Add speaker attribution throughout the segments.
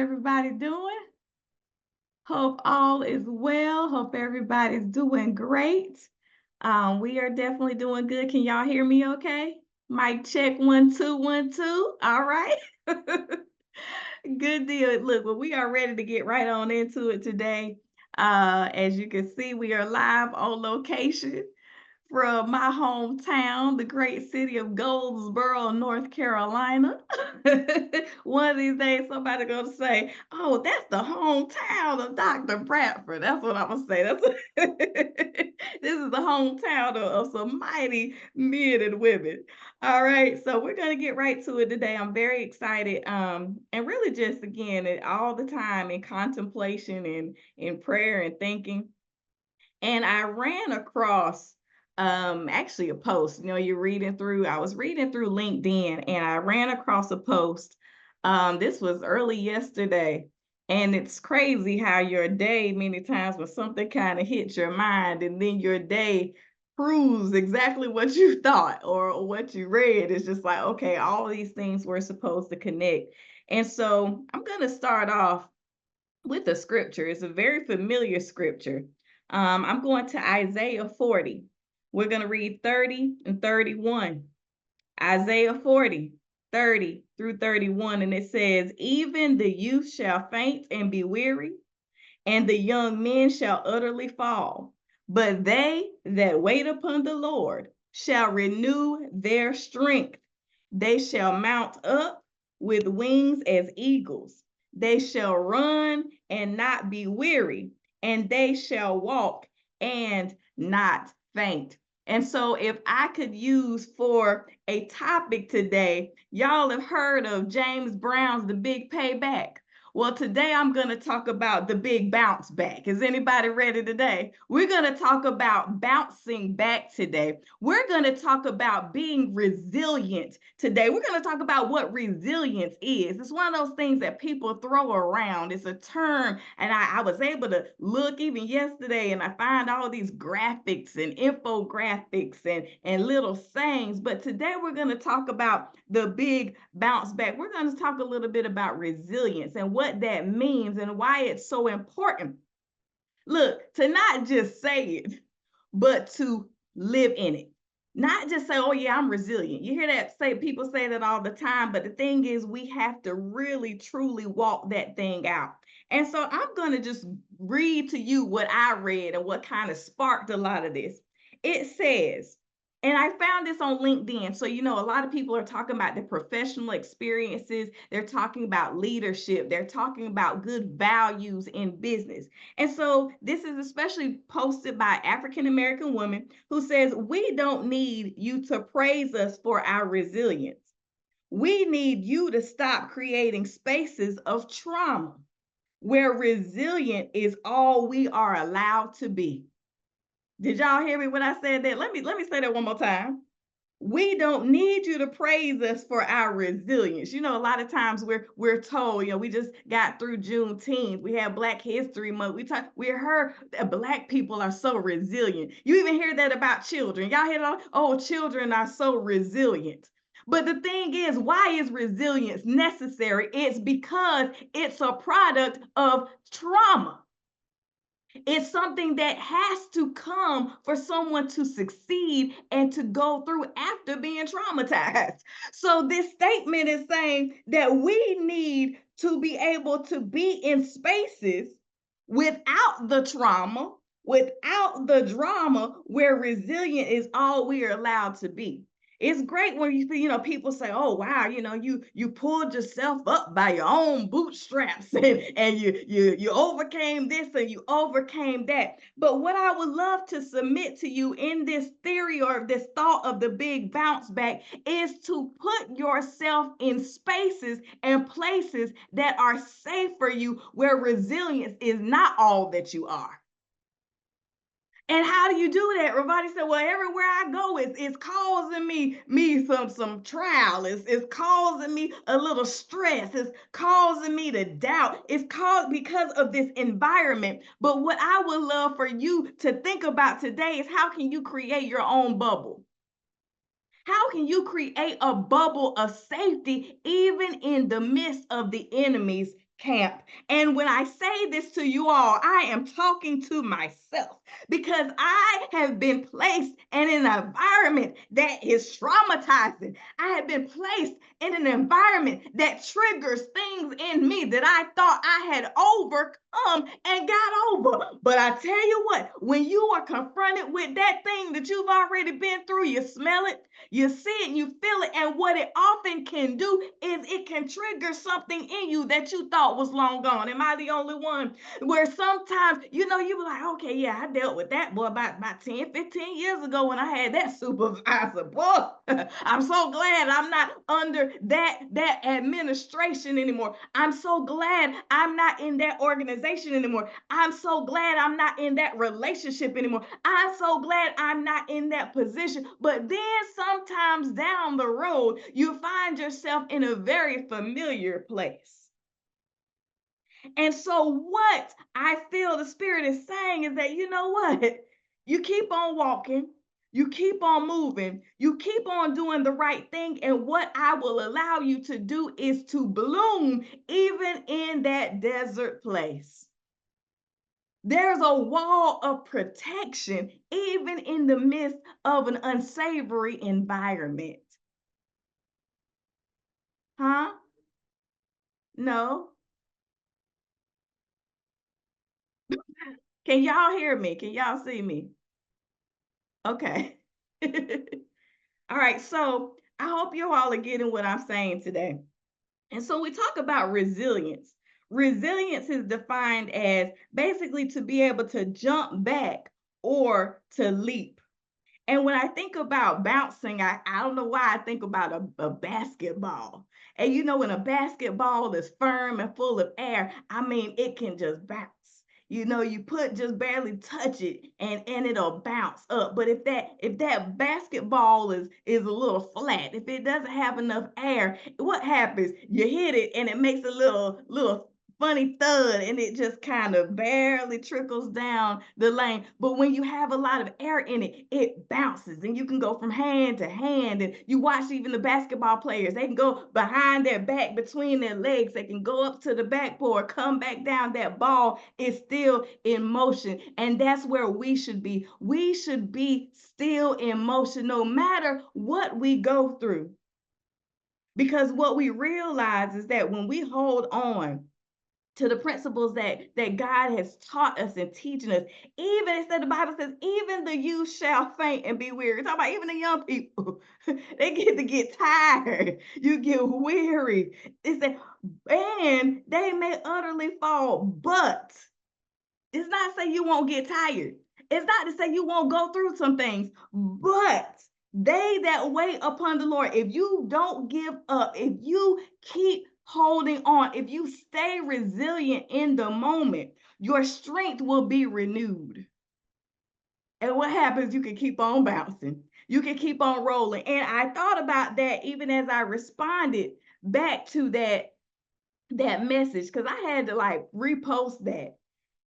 Speaker 1: everybody doing? Hope all is well. Hope everybody's doing great. We are definitely doing good. Can y'all hear me okay? Mic check 1 2 1 2. All right. Good deal. Look, well, we are ready to get right on into it today. As you can see, we are live on location from my hometown, the great city of Goldsboro, North Carolina. One of these days, somebody gonna say, "Oh, that's the hometown of Dr. Bradford." That's what I'm gonna say. This is the hometown of some mighty men and women. All right, so we're gonna get right to it today. I'm very excited, and really just again, all the time in contemplation and in prayer and thinking. And I ran across actually a post. I was reading through LinkedIn and I ran across a post. This was early yesterday. And it's crazy how your day, many times when something kind of hits your mind, and then your day proves exactly what you thought or what you read. It's just like, okay, all these things were supposed to connect. And so I'm going to start off with a scripture. It's a very familiar scripture. I'm going to Isaiah 40. We're going to read 30 and 31. Isaiah 40, 30 through 31. And it says, "Even the youth shall faint and be weary, and the young men shall utterly fall. But they that wait upon the Lord shall renew their strength. They shall mount up with wings as eagles. They shall run and not be weary, and they shall walk and not faint." And so, if I could use for a topic today, y'all have heard of James Brown's The Big Payback. Well, today I'm going to talk about the big bounce back. Is anybody ready today? We're going to talk about bouncing back today. We're going to talk about being resilient today. We're going to talk about what resilience is. It's one of those things that people throw around. It's a term, and I was able to look even yesterday, and I find all these graphics and infographics and little sayings. But today we're going to talk about the big bounce back. We're going to talk a little bit about resilience and what that means and why it's so important. Look, to not just say it, but to live in it. Not just say, "Oh yeah, I'm resilient." You hear that people say that all the time, but the thing is we have to really truly walk that thing out. And so I'm going to just read to you what I read and what kind of sparked a lot of this. It says, and I found this on LinkedIn. So, a lot of people are talking about the professional experiences. They're talking about leadership. They're talking about good values in business. And so this is especially posted by African American woman who says, "We don't need you to praise us for our resilience. We need you to stop creating spaces of trauma where resilient is all we are allowed to be." Did y'all hear me when I said that? Let me say that one more time. We don't need you to praise us for our resilience. A lot of times we're told, we just got through Juneteenth. We have Black History Month. We heard that Black people are so resilient. You even hear that about children. Y'all hear that? Oh, children are so resilient. But the thing is, why is resilience necessary? It's because it's a product of trauma. It's something that has to come for someone to succeed and to go through after being traumatized. So this statement is saying that we need to be able to be in spaces without the trauma, without the drama, where resilient is all we are allowed to be. It's great when you see, people say, "Oh wow, you pulled yourself up by your own bootstraps and you overcame this and you overcame that." But what I would love to submit to you in this theory or this thought of the big bounce back is to put yourself in spaces and places that are safe for you, where resilience is not all that you are. And how do you do that? Ravati said, "Well, everywhere I go, it's causing me some trial. It's causing me a little stress. It's causing me to doubt. It's caused because of this environment." But what I would love for you to think about today is, how can you create your own bubble? How can you create a bubble of safety even in the midst of the enemy's camp. And when I say this to you all, I am talking to myself because I have been placed in an environment that is traumatizing. I have been placed in an environment that triggers things in me that I thought I had overcome and got over. But I tell you what, when you are confronted with that thing that you've already been through, you smell it, you see it, you feel it, and what it often can do is it can trigger something in you that you thought was long gone. Am I the only one? Where sometimes, you know, you be like, okay, yeah, I dealt with that boy about 10, 15 years ago when I had that supervisor. Boy, I'm so glad I'm not under that administration anymore. I'm so glad I'm not in that organization anymore. I'm so glad I'm not in that relationship anymore. I'm so glad I'm not in that position. But then sometimes down the road, you find yourself in a very familiar place. And so, what I feel the Spirit is saying is that, you know what? You keep on walking, you keep on moving, you keep on doing the right thing. And what I will allow you to do is to bloom even in that desert place. There's a wall of protection, even in the midst of an unsavory environment. Huh? No? Can y'all hear me? Can y'all see me? Okay. All right. So I hope you all are getting what I'm saying today. And so we talk about resilience. Resilience is defined as basically to be able to jump back or to leap. And when I think about bouncing, I don't know why I think about a basketball. And you know, when a basketball is firm and full of air, I mean, it can just bounce. You know, you put just barely touch it and it'll bounce up. But if that basketball is a little flat, if it doesn't have enough air, what happens? You hit it and it makes a little funny thud and it just kind of barely trickles down the lane. But when you have a lot of air in it, it bounces and you can go from hand to hand. And you watch even the basketball players, they can go behind their back, between their legs, they can go up to the backboard, come back down. That ball is still in motion. And that's where we should be. We should be still in motion no matter what we go through. Because what we realize is that when we hold on to the principles that God has taught us and teaching us. Even it said the Bible says, even the youth shall faint and be weary. Talk about even the young people, they get tired. You get weary. It said, and they may utterly fall, but it's not to say you won't get tired. It's not to say you won't go through some things, but they that wait upon the Lord, if you don't give up, if you keep holding on, if you stay resilient in the moment, your strength will be renewed. And what happens? You can keep on bouncing. You can keep on rolling. And I thought about that even as I responded back to that message, because I had to like repost that.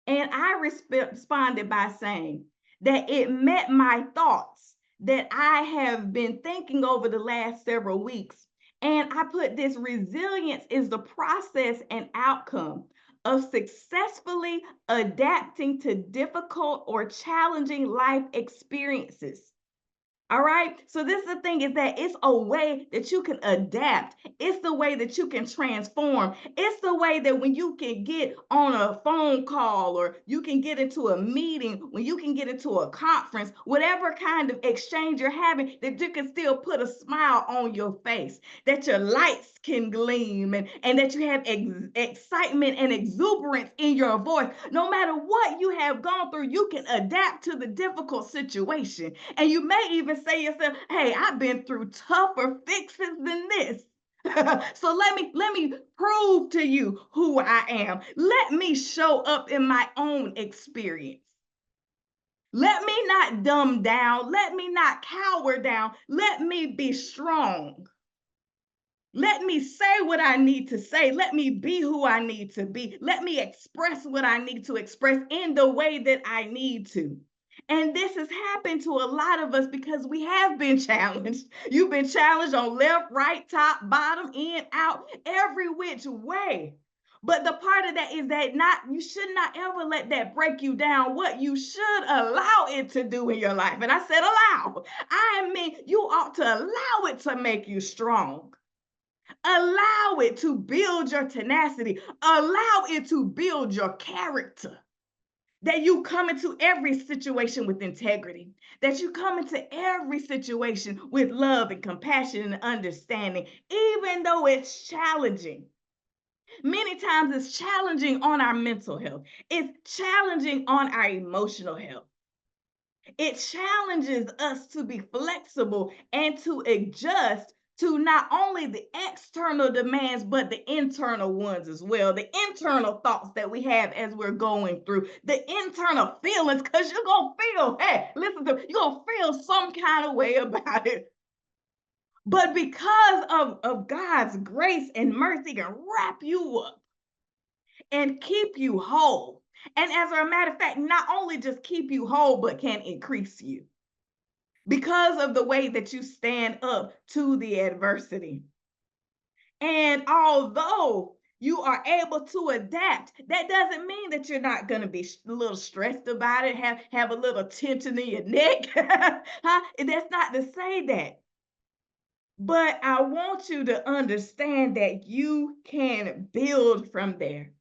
Speaker 1: And I responded by saying that it met my thoughts that I have been thinking over the last several weeks. And I put this: resilience is the process and outcome of successfully adapting to difficult or challenging life experiences. All right. So this is the thing, is that it's a way that you can adapt. It's the way that you can transform. It's the way that when you can get on a phone call or you can get into a meeting, when you can get into a conference, whatever kind of exchange you're having, that you can still put a smile on your face, that your lights can gleam and that you have excitement and exuberance in your voice. No matter what you have gone through, you can adapt to the difficult situation. And you may even say to yourself, hey, I've been through tougher fixes than this. So let me prove to you who I am. Let me show up in my own experience. Let me not dumb down. Let me not cower down. Let me be strong. Let me say what I need to say. Let me be who I need to be. Let me express what I need to express in the way that I need to. And this has happened to a lot of us because we have been challenged. You've been challenged on left, right, top, bottom, in, out, every which way. But the part of that is that not you should not ever let that break you down. What you should allow it to do in your life. And I said allow. I mean, you ought to allow it to make you strong. Allow it to build your tenacity. Allow it to build your character. That you come into every situation with integrity, that you come into every situation with love and compassion and understanding, even though it's challenging. Many times it's challenging on our mental health, it's challenging on our emotional health. It challenges us to be flexible and to adjust to not only the external demands, but the internal ones as well. The internal thoughts that we have as we're going through, the internal feelings, because you're going to feel, hey, listen to me, you're going to feel some kind of way about it. But because of God's grace and mercy, can wrap you up and keep you whole. And as a matter of fact, not only just keep you whole, but can increase you because of the way that you stand up to the adversity. And although you are able to adapt, that doesn't mean that you're not going to be a little stressed about it, have a little tension in your neck. Huh? That's not to say that. But I want you to understand that you can build from there.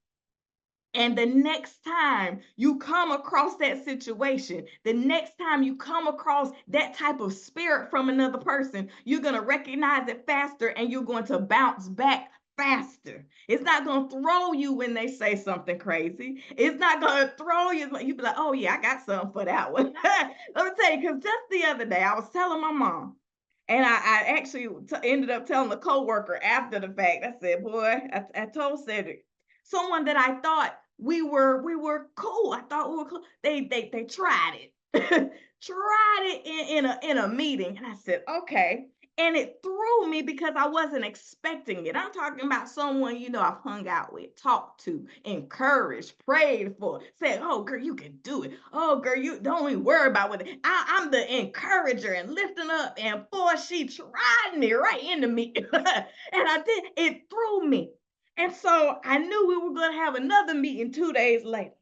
Speaker 1: And the next time you come across that situation, the next time you come across that type of spirit from another person, you're going to recognize it faster and you're going to bounce back faster. It's not going to throw you when they say something crazy. It's not going to throw you. You'll be like, oh, yeah, I got something for that one. Let me tell you, because just the other day, I was telling my mom, and I actually ended up telling a coworker after the fact. I said, boy, I told Cedric, someone that I thought we were cool. I thought we were cool. They tried it. Tried it in a meeting. And I said, okay. And it threw me because I wasn't expecting it. I'm talking about someone, I've hung out with, talked to, encouraged, prayed for, said, oh, girl, you can do it. Oh, girl, you don't even worry about what I'm the encourager and lifting up. And boy, she tried me right into me. And I did, it threw me. And so I knew we were going to have another meeting 2 days later.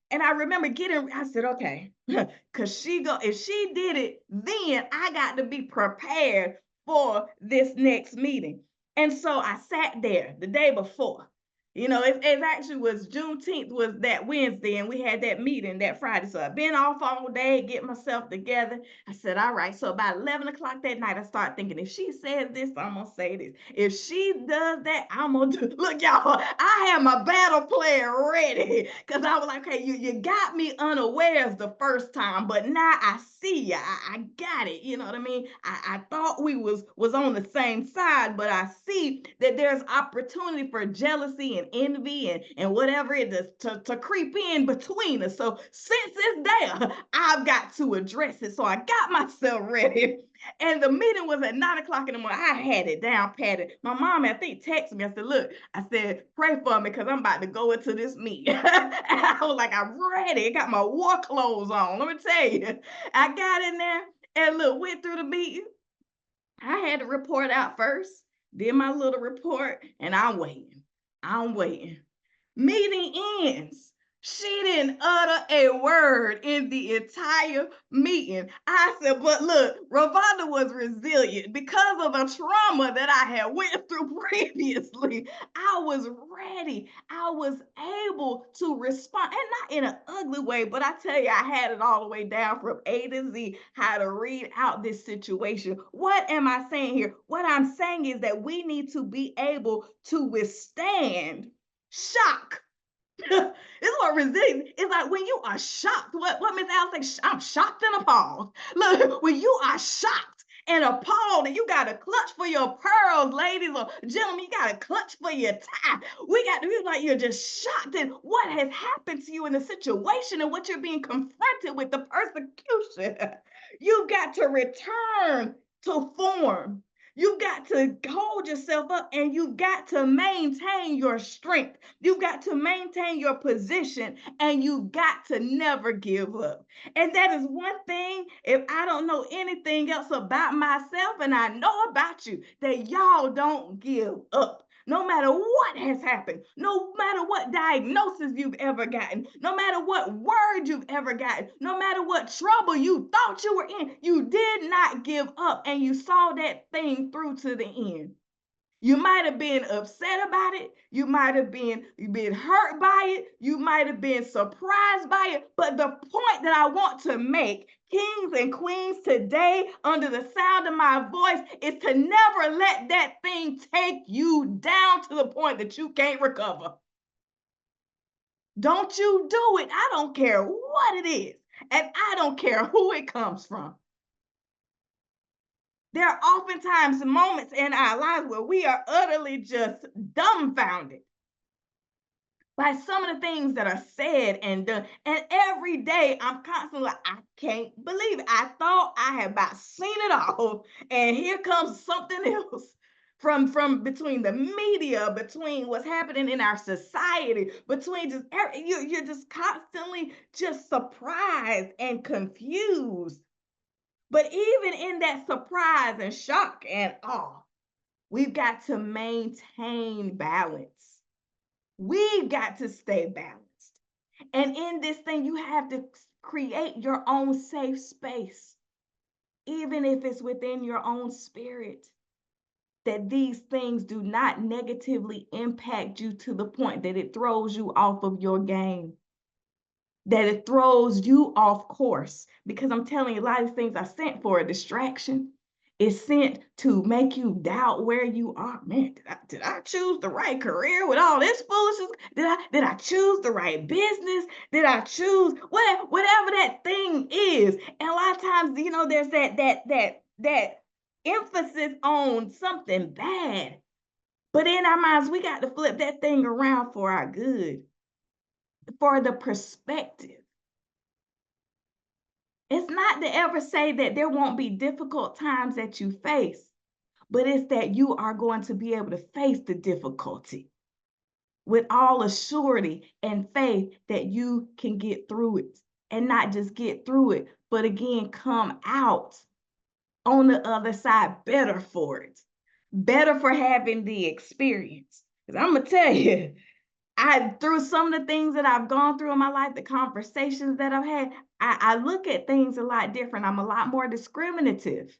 Speaker 1: And I remember I said, okay, because if she did it, then I got to be prepared for this next meeting. And so I sat there the day before. It actually was Juneteenth was that Wednesday, and we had that meeting that Friday. So I've been off all day, get myself together. I said, all right. So about 11 o'clock that night, I started thinking, if she says this, I'm going to say this. If she does that, I'm going to do. Look, y'all, I had my battle plan ready because I was like, okay, you got me unawares the first time, but now I see you. I got it. You know what I mean? I thought we was on the same side, but I see that there's opportunity for jealousy and envy and whatever it is to creep in between us. So since it's there, I've got to address it. So I got myself ready. And the meeting was at 9 o'clock in the morning. I had it down patted. My mom, I think, texted me. I said, look, I said, pray for me because I'm about to go into this meeting. And I was like, I'm ready. I got my war clothes on. Let me tell you. I got in there and look, went through the meeting. I had to report out first, did my little report, and I'm waiting. I'm waiting. Meeting ends. She didn't utter a word in the entire meeting. I said, but look, Ravonda was resilient because of the trauma that I had went through previously. I was ready. I was able to respond, and not in an ugly way, but I tell you, I had it all the way down from A to Z, how to read out this situation. What am I saying here? What I'm saying is that we need to be able to withstand shock. It's what resilience. It's like when you are shocked. What Miss Al say? I'm shocked and appalled. Look, when you are shocked and appalled, and you got to clutch for your pearls, ladies or gentlemen, you got to clutch for your tie. We got to be like you're just shocked at what has happened to you in the situation and what you're being confronted with, the persecution. You've got to return to form. You've got to hold yourself up and you've got to maintain your strength. You've got to maintain your position and you've got to never give up. And that is one thing, if I don't know anything else about myself, and I know about you, that y'all don't give up. no matter what has happened, no matter what diagnosis you've ever gotten, no matter what word you've ever gotten, no matter what trouble you thought you were in, you did not give up and you saw that thing through to the end. You might have been upset about it. You might have been hurt by it. You might have been surprised by it. But the point that I want to make, kings and queens, today, under the sound of my voice, is to never let that thing take you down to the point that you can't recover. Don't you do it. I don't care what it is. And I don't care who it comes from. There are oftentimes moments in our lives where we are utterly just dumbfounded by some of the things that are said and done. And every day I'm constantly like, I can't believe it. I thought I had about seen it all. And here comes something else from between the media, between what's happening in our society, between just you're just constantly just surprised and confused. But even in that surprise and shock and awe, we've got to maintain balance. We've got to stay balanced. And in this thing, you have to create your own safe space, even if it's within your own spirit, that these things do not negatively impact you to the point that it throws you off of your game, that it throws you off course. Because I'm telling you, a lot of these things are sent for a distraction. It's sent to make you doubt where you are. Man, did I choose the right career with all this foolishness? Did I choose the right business? Did I choose whatever that thing is? And a lot of times, you know, there's that emphasis on something bad. But in our minds, we got to flip that thing around for our good, for the perspective. It's not to ever say that there won't be difficult times that you face, but it's that you are going to be able to face the difficulty with all assurity and faith that you can get through it. And not just get through it, but again, come out on the other side better for it, better for having the experience. Because I'm going to tell you, through some of the things that I've gone through in my life, the conversations that I've had, I look at things a lot different. I'm a lot more discriminative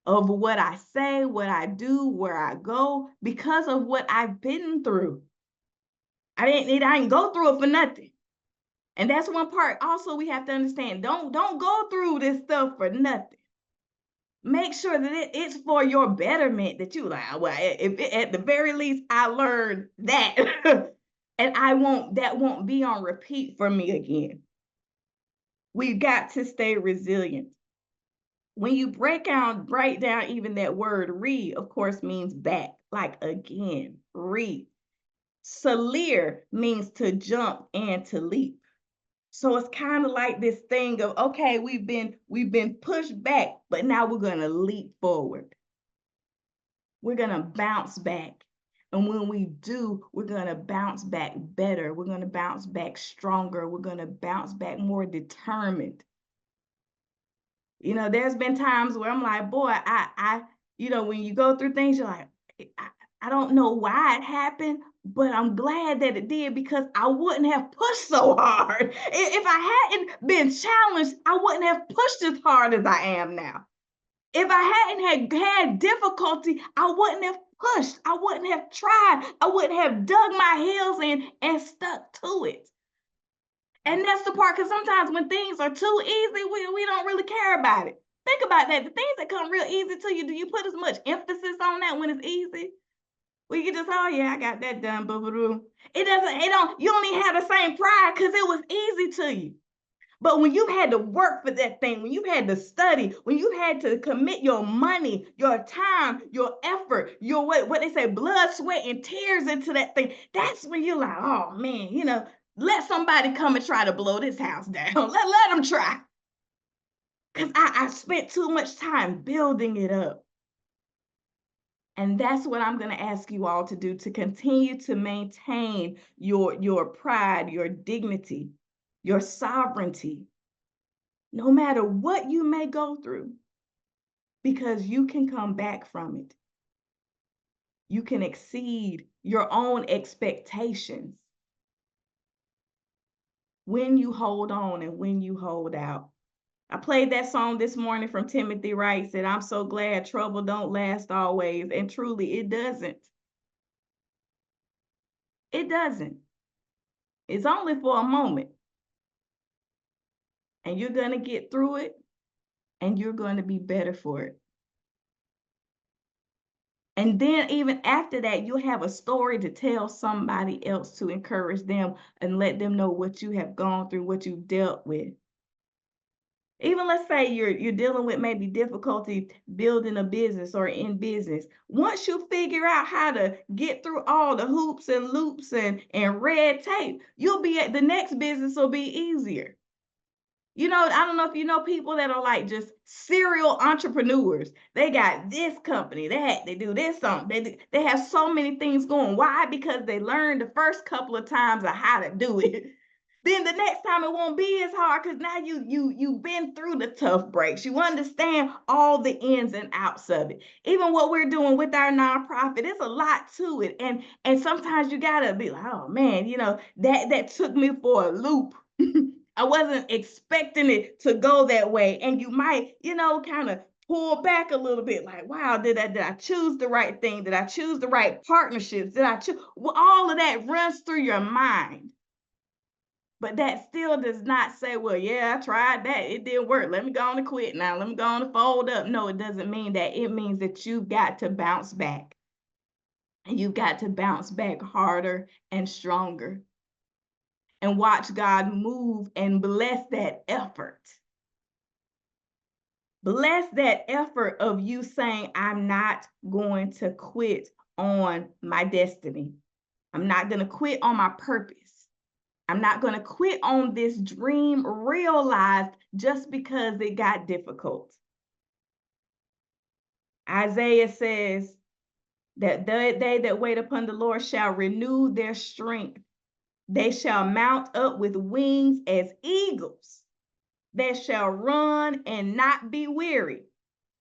Speaker 1: of what I say, what I do, where I go, because of what I've been through. I didn't go through it for nothing. And that's one part also we have to understand. Don't go through this stuff for nothing. Make sure that it's for your betterment, that you like, well, if at the very least I learned that and that won't be on repeat for me again. We've got to stay resilient. When you break down even that word re, of course, means back, like again, re. Salir means to jump and to leap. So it's kind of like this thing of, okay, we've been pushed back, but now we're going to leap forward. We're going to bounce back. And when we do, we're going to bounce back better. We're going to bounce back stronger. We're going to bounce back more determined. You know, there's been times where I'm like, boy, you know, when you go through things, you're like, I don't know why it happened, but I'm glad that it did, because I wouldn't have pushed so hard. If I hadn't been challenged, I wouldn't have pushed as hard as I am now. If I hadn't had difficulty, I wouldn't have pushed. I wouldn't have tried. I wouldn't have dug my heels in and stuck to it. And that's the part, because sometimes when things are too easy, we don't really care about it. Think about that. The things that come real easy to you, do you put as much emphasis on that when it's easy? Well, you just, oh yeah, I got that done, boo-boo-doo. You don't even have the same pride because it was easy to you. But when you've had to work for that thing, when you've had to study, when you've had to commit your money, your time, your effort, your what they say, blood, sweat, and tears into that thing, that's when you're like, oh man, you know, let somebody come and try to blow this house down. Let them try. Because I spent too much time building it up. And that's what I'm going to ask you all to do, to continue to maintain your pride, your dignity, your sovereignty, no matter what you may go through, because you can come back from it. You can exceed your own expectations when you hold on and when you hold out. I played that song this morning from Timothy Wright, said, I'm so glad trouble don't last always. And truly, it doesn't. It doesn't. It's only for a moment. And you're going to get through it, and you're going to be better for it. And then even after that, you'll have a story to tell somebody else to encourage them and let them know what you have gone through, what you've dealt with. Even let's say you're dealing with maybe difficulty building a business or in business. Once you figure out how to get through all the hoops and loops and red tape, you'll be at the next business will be easier. You know, I don't know if you know people that are like just serial entrepreneurs. They got this company, that they do this something. They have so many things going. Why? Because they learned the first couple of times of how to do it. Then the next time it won't be as hard because now you've been through the tough breaks. You understand all the ins and outs of it. Even what we're doing with our nonprofit, it's a lot to it. And sometimes you gotta be like, oh man, you know, that took me for a loop. I wasn't expecting it to go that way. And you might, you know, kind of pull back a little bit like, wow, did I choose the right thing? Did I choose the right partnerships? Did I choose? Well, all of that runs through your mind. But that still does not say, well, yeah, I tried that. It didn't work. Let me go on and quit now. Let me go on and fold up. No, it doesn't mean that. It means that you've got to bounce back. And you've got to bounce back harder and stronger. And watch God move and bless that effort. Bless that effort of you saying, I'm not going to quit on my destiny. I'm not going to quit on my purpose. I'm not going to quit on this dream realized just because it got difficult. Isaiah says that they that wait upon the Lord shall renew their strength. They shall mount up with wings as eagles. They shall run and not be weary,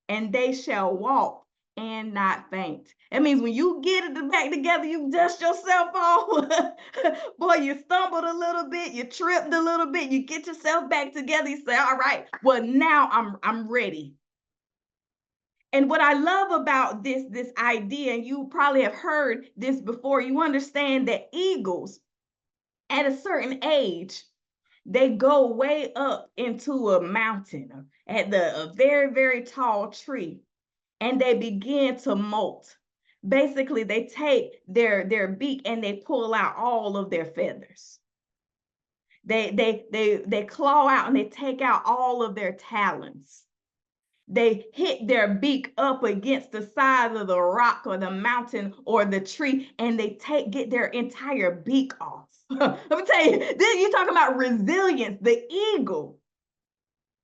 Speaker 1: and they shall walk and not faint. That means when you get it back together, you dust yourself off. Boy, you stumbled a little bit, you tripped a little bit, you get yourself back together, you say, all right, well, now I'm ready. And what I love about this idea, and you probably have heard this before, you understand that eagles at a certain age, they go way up into a mountain at a very, very tall tree, and they begin to molt. Basically, they take their beak and they pull out all of their feathers. They claw out and they take out all of their talons. They hit their beak up against the side of the rock or the mountain or the tree, and they get their entire beak off. Let me tell you, then you're talking about resilience. The eagle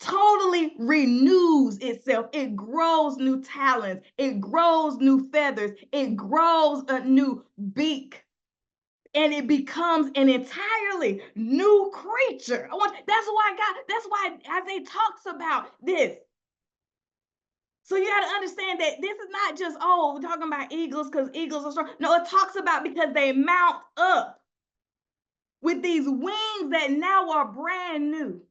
Speaker 1: totally renews itself. It grows new talons. It grows new feathers. It grows a new beak. And it becomes an entirely new creature. That's why Isaiah talks about this. So you got to understand that this is not just, oh, we're talking about eagles because eagles are strong. No, it talks about because they mount up with these wings that now are brand new.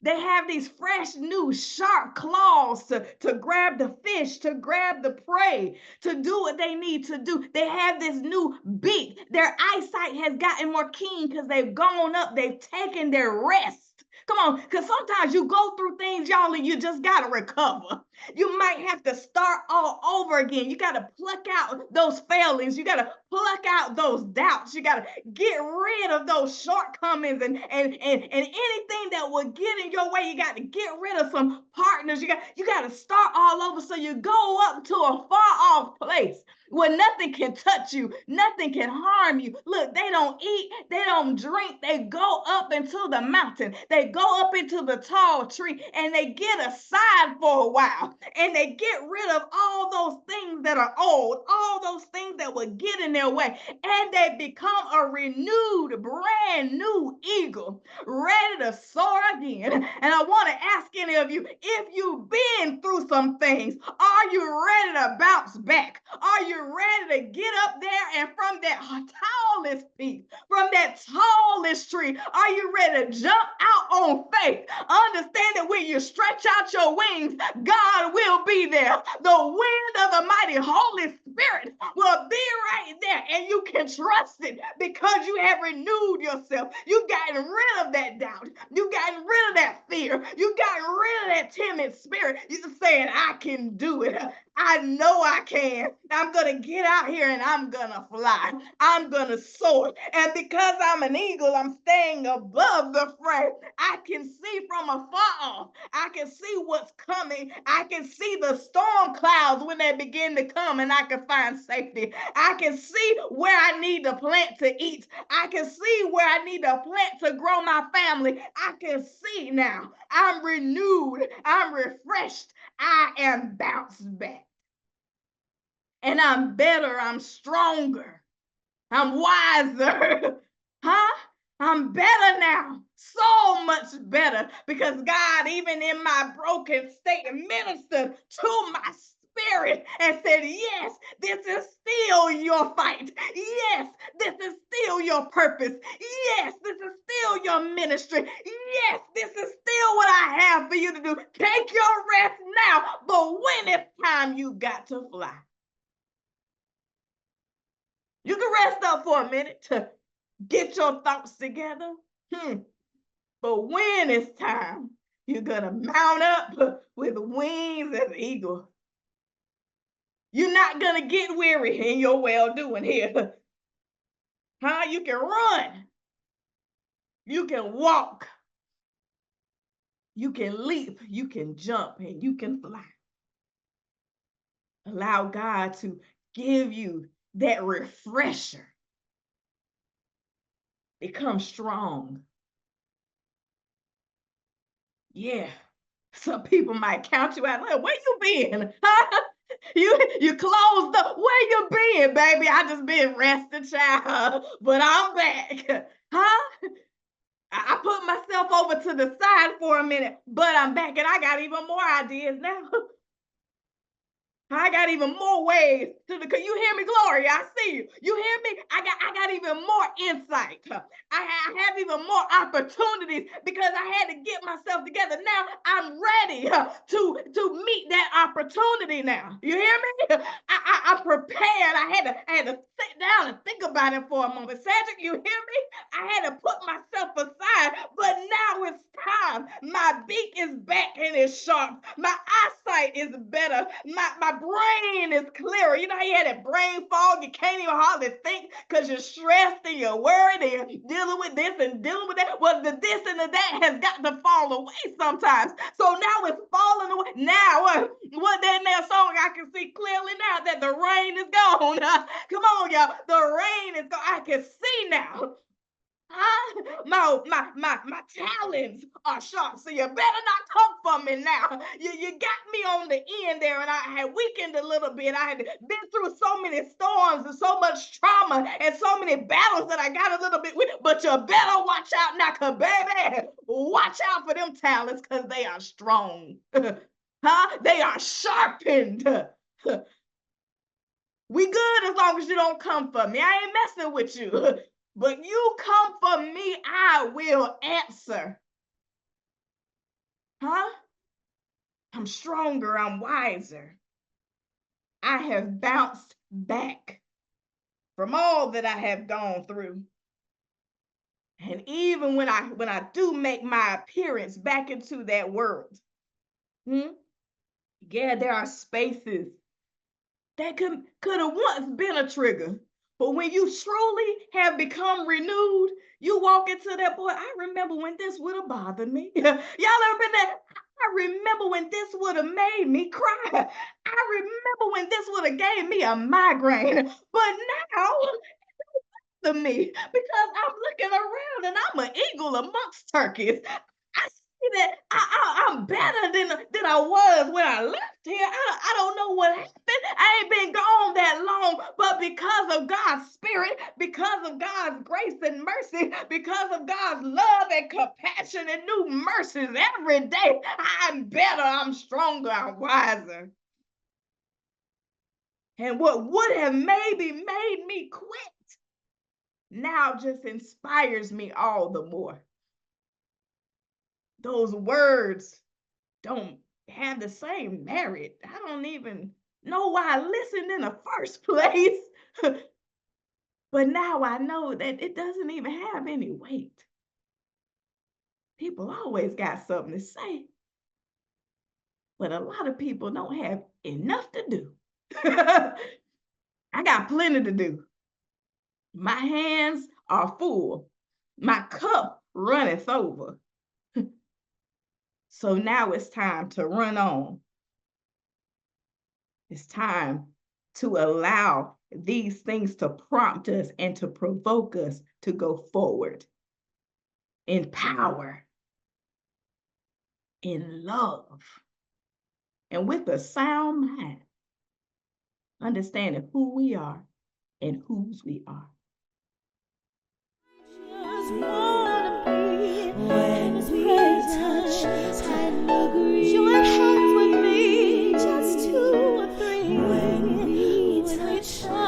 Speaker 1: They have these fresh, new, sharp claws to grab the fish, to grab the prey, to do what they need to do. They have this new beak. Their eyesight has gotten more keen because they've gone up, they've taken their rest. Come on, because sometimes you go through things, y'all, and you just got to recover. You might have to start all over again. You got to pluck out those failings. You got to pluck out those doubts. You got to get rid of those shortcomings and anything that will get in your way. You got to get rid of some partners. You got to start all over so you go up to a far off place where nothing can touch you, nothing can harm you. Look, they don't eat, they don't drink, they go up into the mountain, they go up into the tall tree, and they get aside for a while, and they get rid of all those things that are old, all those things that would get in their way, and they become a renewed, brand new eagle, ready to soar again. And I want to ask any of you, if you've been through some things, are Are you ready to bounce back? Are you ready to get up there and from that tallest peak, from that tallest tree, are you ready to jump out on faith? Understand that when you stretch out your wings, God will be there. The wind of the mighty Holy Spirit will be right there, and you can trust it because you have renewed yourself. You've gotten rid of that doubt. You've gotten rid of that fear. You've gotten rid of that timid spirit. You're saying, I can do it. I know I can. I'm going to get out here and I'm going to fly. I'm going to soar. And because I'm an eagle, I'm staying above the fray. I can see from afar. I can see what's coming. I can see the storm clouds when they begin to come, and I can find safety. I can see where I need to plant to eat. I can see where I need to plant to grow my family. I can see now. I'm renewed. I'm refreshed. I am bounced back. And I'm better. I'm stronger. I'm wiser. Huh? I'm better now. So much better because God, even in my broken state, ministered to my spirit and said, yes, this is still your fight. Yes, this is still your purpose. Yes, this is still your ministry. Yes, this is still what I have for you to do. Take your rest now, but when it's time, you got to fly. You can rest up for a minute to get your thoughts together. But when it's time, you're going to mount up with wings as eagles. You're not going to get weary in your well-doing here. Huh? You can run. You can walk. You can leap. You can jump, and you can fly. Allow God to give you that refresher. Become strong. Yeah. Some people might count you out. Like, where you been? You closed up. Where you been, baby? I just been resting, child. But I'm back. Huh? I put myself over to the side for a minute, but I'm back and I got even more ideas now. I got even more ways to the. Can you hear me, Gloria? I see you. You hear me? I got even more insight. I have even more opportunities because I had to get myself together. Now I'm ready to meet that opportunity. Now you hear me? I prepared. I had to sit down and think about it for a moment. Cedric, you hear me? I had to put myself aside, but now it's time. My beak is back and it's sharp. My eyesight is better. My brain is clearer. You know how you had that brain fog? You can't even hardly think because you're stressed and you're worried and you're dealing with this and dealing with that. Well, the this and the that has got to fall away sometimes. So now it's falling away. Now, what that now song I can see clearly now that the rain is gone. Come on, y'all. The rain is gone. I can see now. My talons are sharp, so you better not come for me now. You got me on the end there, and I had weakened a little bit. I had been through so many storms and so much trauma and so many battles that I got a little bit weak. But you better watch out now, cause baby, watch out for them talons, cause they are strong. They are sharpened. We good as long as you don't come for me. I ain't messing with you. But you come for me, I will answer. I'm stronger, I'm wiser. I have bounced back from all that I have gone through. And even when I do make my appearance back into that world, yeah, there are spaces that could have once been a trigger. But when you truly have become renewed, you walk into that, boy, I remember when this would have bothered me. Y'all ever been there? I remember when this would have made me cry. I remember when this would have gave me a migraine. But now, to me, because I'm looking around and I'm an eagle amongst turkeys. I see that I'm better than I was when I left here. I don't know what happened. I ain't been gone that long, but because of God's spirit, because of God's grace and mercy, because of God's love and compassion and new mercies every day, I'm better, I'm stronger, I'm wiser. And what would have maybe made me quit now just inspires me all the more. Those words don't have the same merit. I don't even know why I listened in the first place. But now I know that it doesn't even have any weight. People always got something to say, but a lot of people don't have enough to do. I got plenty to do. My hands are full. My cup runneth over. So now it's time to run on. It's time to allow these things to prompt us and to provoke us to go forward in power, in love, and with a sound mind, understanding who we are and whose we are.
Speaker 2: Just wanna be when we touch and agree. Join hands with me, just two or three. When we touch.